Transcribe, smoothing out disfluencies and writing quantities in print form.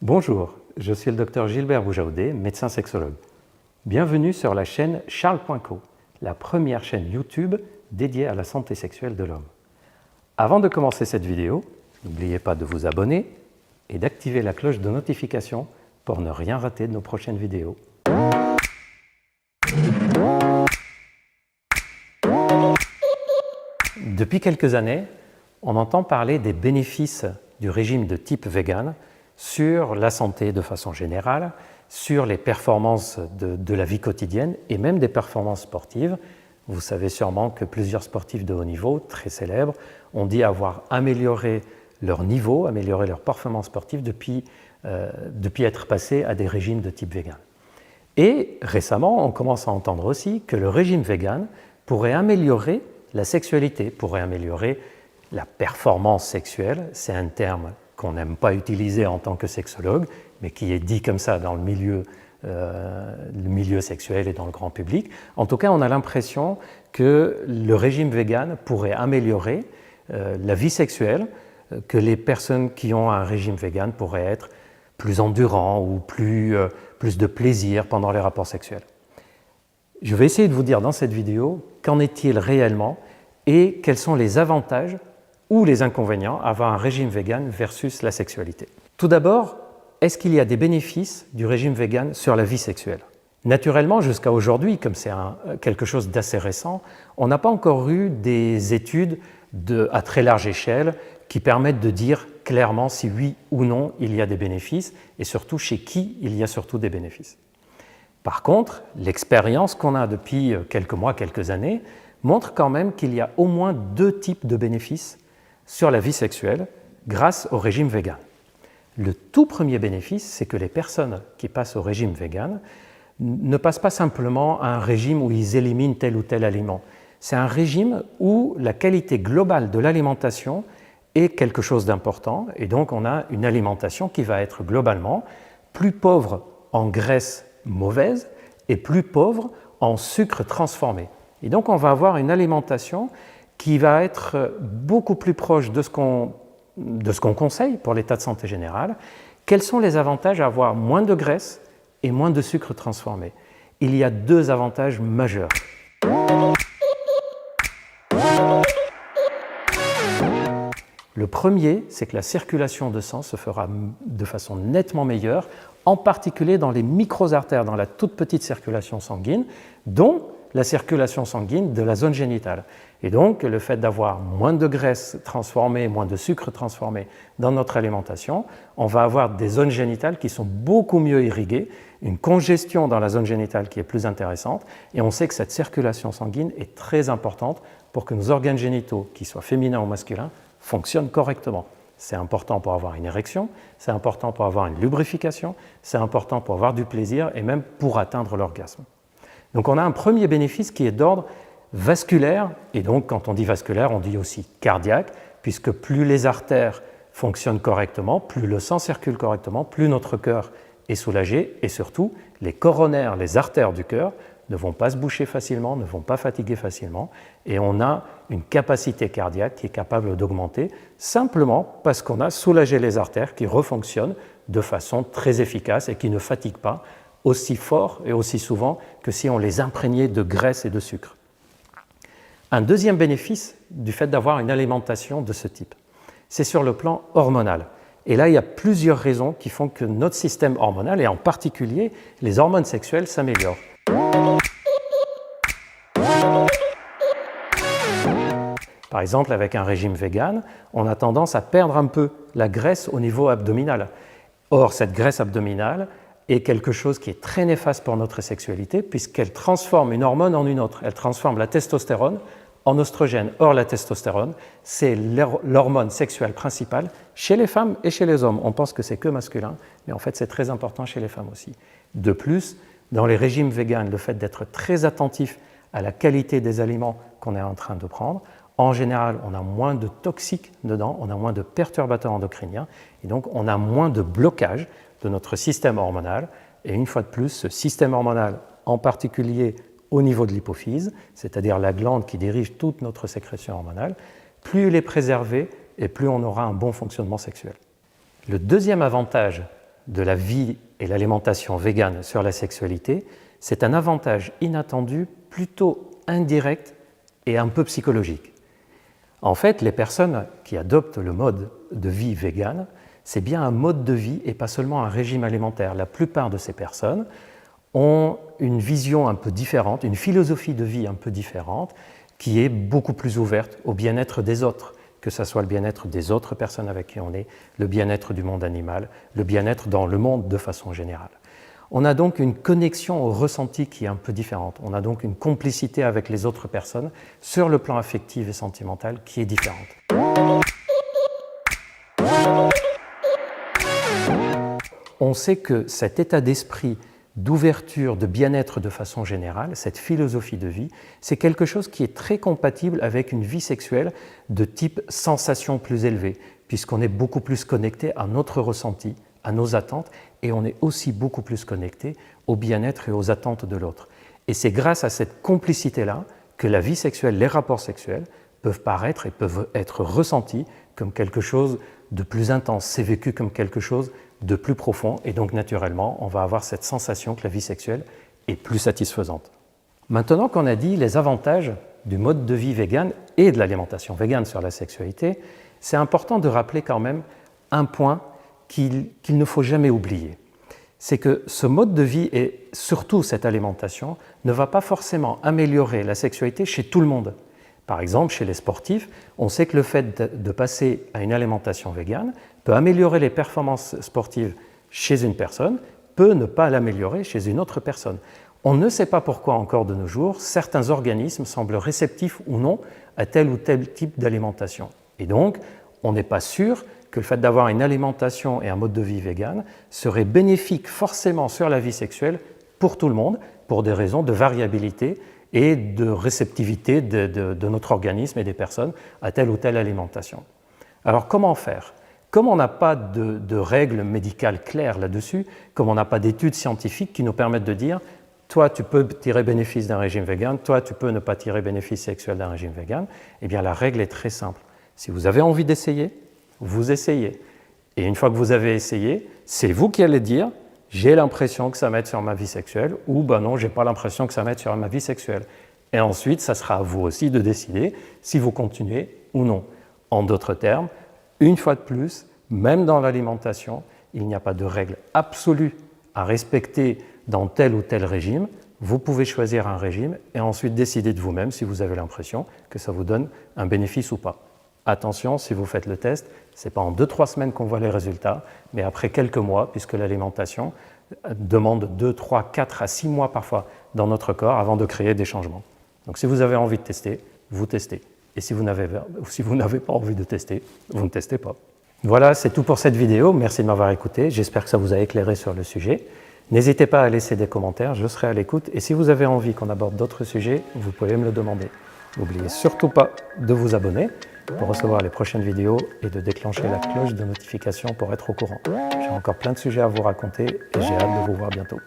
Bonjour, je suis le docteur Gilbert Boujaoudé, médecin sexologue. Bienvenue sur la chaîne Charles.co, la première chaîne YouTube dédiée à la santé sexuelle de l'homme. Avant de commencer cette vidéo, n'oubliez pas de vous abonner et d'activer la cloche de notification pour ne rien rater de nos prochaines vidéos. Depuis quelques années, on entend parler des bénéfices du régime de type vegan sur la santé de façon générale, sur les performances de la vie quotidienne et même des performances sportives. Vous savez sûrement que plusieurs sportifs de haut niveau, très célèbres, ont dit avoir amélioré leur niveau, amélioré leur performance sportive depuis être passés à des régimes de type vegan. Et récemment, on commence à entendre aussi que le régime vegan pourrait améliorer la sexualité, pourrait améliorer la performance sexuelle. C'est un terme qu'on n'aime pas utiliser en tant que sexologue, mais qui est dit comme ça dans le milieu sexuel et dans le grand public. En tout cas, on a l'impression que le régime vegan pourrait améliorer la vie sexuelle, que les personnes qui ont un régime vegan pourraient être plus endurants ou plus de plaisir pendant les rapports sexuels. Je vais essayer de vous dire dans cette vidéo qu'en est-il réellement et quels sont les avantages ou les inconvénients à avoir un régime vegan versus la sexualité. Tout d'abord, est-ce qu'il y a des bénéfices du régime vegan sur la vie sexuelle? Naturellement, jusqu'à aujourd'hui, comme c'est quelque chose d'assez récent, on n'a pas encore eu des études à très large échelle qui permettent de dire clairement si oui ou non il y a des bénéfices et surtout chez qui il y a surtout des bénéfices. Par contre, l'expérience qu'on a depuis quelques mois, quelques années, montre quand même qu'il y a au moins deux types de bénéfices sur la vie sexuelle grâce au régime vegan. Le tout premier bénéfice, c'est que les personnes qui passent au régime vegan ne passent pas simplement à un régime où ils éliminent tel ou tel aliment. C'est un régime où la qualité globale de l'alimentation est quelque chose d'important et donc on a une alimentation qui va être globalement plus pauvre en graisse mauvaise et plus pauvre en sucre transformé. Et donc on va avoir une alimentation qui va être beaucoup plus proche de ce qu'on conseille pour l'état de santé général. Quels sont les avantages à avoir moins de graisse et moins de sucre transformé? Il y a deux avantages majeurs. Le premier, c'est que la circulation de sang se fera de façon nettement meilleure, en particulier dans les micro-artères, dans la toute petite circulation sanguine, dont la circulation sanguine de la zone génitale. Et donc, le fait d'avoir moins de graisse transformée, moins de sucre transformé dans notre alimentation, on va avoir des zones génitales qui sont beaucoup mieux irriguées, une congestion dans la zone génitale qui est plus intéressante, et on sait que cette circulation sanguine est très importante pour que nos organes génitaux, qu'ils soient féminins ou masculins, fonctionnent correctement. C'est important pour avoir une érection, c'est important pour avoir une lubrification, c'est important pour avoir du plaisir et même pour atteindre l'orgasme. Donc on a un premier bénéfice qui est d'ordre vasculaire, et donc quand on dit vasculaire, on dit aussi cardiaque, puisque plus les artères fonctionnent correctement, plus le sang circule correctement, plus notre cœur est soulagé, et surtout les coronaires, les artères du cœur, ne vont pas se boucher facilement, ne vont pas fatiguer facilement, et on a une capacité cardiaque qui est capable d'augmenter simplement parce qu'on a soulagé les artères qui refonctionnent de façon très efficace et qui ne fatiguent pas aussi fort et aussi souvent que si on les imprégnait de graisse et de sucre. Un deuxième bénéfice du fait d'avoir une alimentation de ce type, c'est sur le plan hormonal. Et là, il y a plusieurs raisons qui font que notre système hormonal, et en particulier les hormones sexuelles, s'améliorent. Par exemple, avec un régime vegan, on a tendance à perdre un peu la graisse au niveau abdominal. Or, cette graisse abdominale est quelque chose qui est très néfaste pour notre sexualité puisqu'elle transforme une hormone en une autre. Elle transforme la testostérone en oestrogène. Or, la testostérone, c'est l'hormone sexuelle principale chez les femmes et chez les hommes. On pense que c'est que masculin, mais en fait, c'est très important chez les femmes aussi. De plus, dans les régimes véganes, le fait d'être très attentif à la qualité des aliments qu'on est en train de prendre, en général, on a moins de toxiques dedans, on a moins de perturbateurs endocriniens, et donc on a moins de blocage de notre système hormonal. Et une fois de plus, ce système hormonal, en particulier au niveau de l'hypophyse, c'est-à-dire la glande qui dirige toute notre sécrétion hormonale, plus il est préservé et plus on aura un bon fonctionnement sexuel. Le deuxième avantage de la vie et l'alimentation végane sur la sexualité, c'est un avantage inattendu, plutôt indirect et un peu psychologique. En fait, les personnes qui adoptent le mode de vie végane, c'est bien un mode de vie et pas seulement un régime alimentaire. La plupart de ces personnes ont une vision un peu différente, une philosophie de vie un peu différente, qui est beaucoup plus ouverte au bien-être des autres, que ce soit le bien-être des autres personnes avec qui on est, le bien-être du monde animal, le bien-être dans le monde de façon générale. On a donc une connexion au ressenti qui est un peu différente. On a donc une complicité avec les autres personnes sur le plan affectif et sentimental qui est différente. On sait que cet état d'esprit d'ouverture, de bien-être de façon générale, cette philosophie de vie, c'est quelque chose qui est très compatible avec une vie sexuelle de type sensation plus élevée, puisqu'on est beaucoup plus connecté à notre ressenti, à nos attentes, et on est aussi beaucoup plus connecté au bien-être et aux attentes de l'autre. Et c'est grâce à cette complicité-là que la vie sexuelle, les rapports sexuels peuvent paraître et peuvent être ressentis comme quelque chose de plus intense, c'est vécu comme quelque chose de plus profond, et donc naturellement, on va avoir cette sensation que la vie sexuelle est plus satisfaisante. Maintenant qu'on a dit les avantages du mode de vie vegan et de l'alimentation végane sur la sexualité, c'est important de rappeler quand même un point qu'il ne faut jamais oublier. C'est que ce mode de vie et surtout cette alimentation ne va pas forcément améliorer la sexualité chez tout le monde. Par exemple, chez les sportifs, on sait que le fait de passer à une alimentation végane peut améliorer les performances sportives chez une personne, peut ne pas l'améliorer chez une autre personne. On ne sait pas pourquoi encore de nos jours, certains organismes semblent réceptifs ou non à tel ou tel type d'alimentation. Et donc, on n'est pas sûr que le fait d'avoir une alimentation et un mode de vie vegan serait bénéfique forcément sur la vie sexuelle pour tout le monde, pour des raisons de variabilité et de réceptivité de notre organisme et des personnes à telle ou telle alimentation. Alors comment faire ? Comme on n'a pas de règles médicales claires là-dessus, comme on n'a pas d'études scientifiques qui nous permettent de dire toi tu peux tirer bénéfice d'un régime vegan, toi tu peux ne pas tirer bénéfice sexuel d'un régime vegan, eh bien la règle est très simple. Si vous avez envie d'essayer, vous essayez. Et une fois que vous avez essayé, c'est vous qui allez dire j'ai l'impression que ça m'aide sur ma vie sexuelle ou ben non, j'ai pas l'impression que ça m'aide sur ma vie sexuelle. Et ensuite, ça sera à vous aussi de décider si vous continuez ou non. En d'autres termes, une fois de plus, même dans l'alimentation, il n'y a pas de règle absolue à respecter dans tel ou tel régime. Vous pouvez choisir un régime et ensuite décider de vous-même si vous avez l'impression que ça vous donne un bénéfice ou pas. Attention, si vous faites le test, ce n'est pas en 2-3 semaines qu'on voit les résultats, mais après quelques mois, puisque l'alimentation demande 2, 3, 4 à 6 mois parfois dans notre corps avant de créer des changements. Donc si vous avez envie de tester, vous testez. Et si vous n'avez pas envie de tester, vous ne testez pas. Voilà, c'est tout pour cette vidéo. Merci de m'avoir écouté. J'espère que ça vous a éclairé sur le sujet. N'hésitez pas à laisser des commentaires, je serai à l'écoute. Et si vous avez envie qu'on aborde d'autres sujets, vous pouvez me le demander. N'oubliez surtout pas de vous abonner pour recevoir les prochaines vidéos et de déclencher la cloche de notification pour être au courant. J'ai encore plein de sujets à vous raconter et j'ai hâte de vous voir bientôt.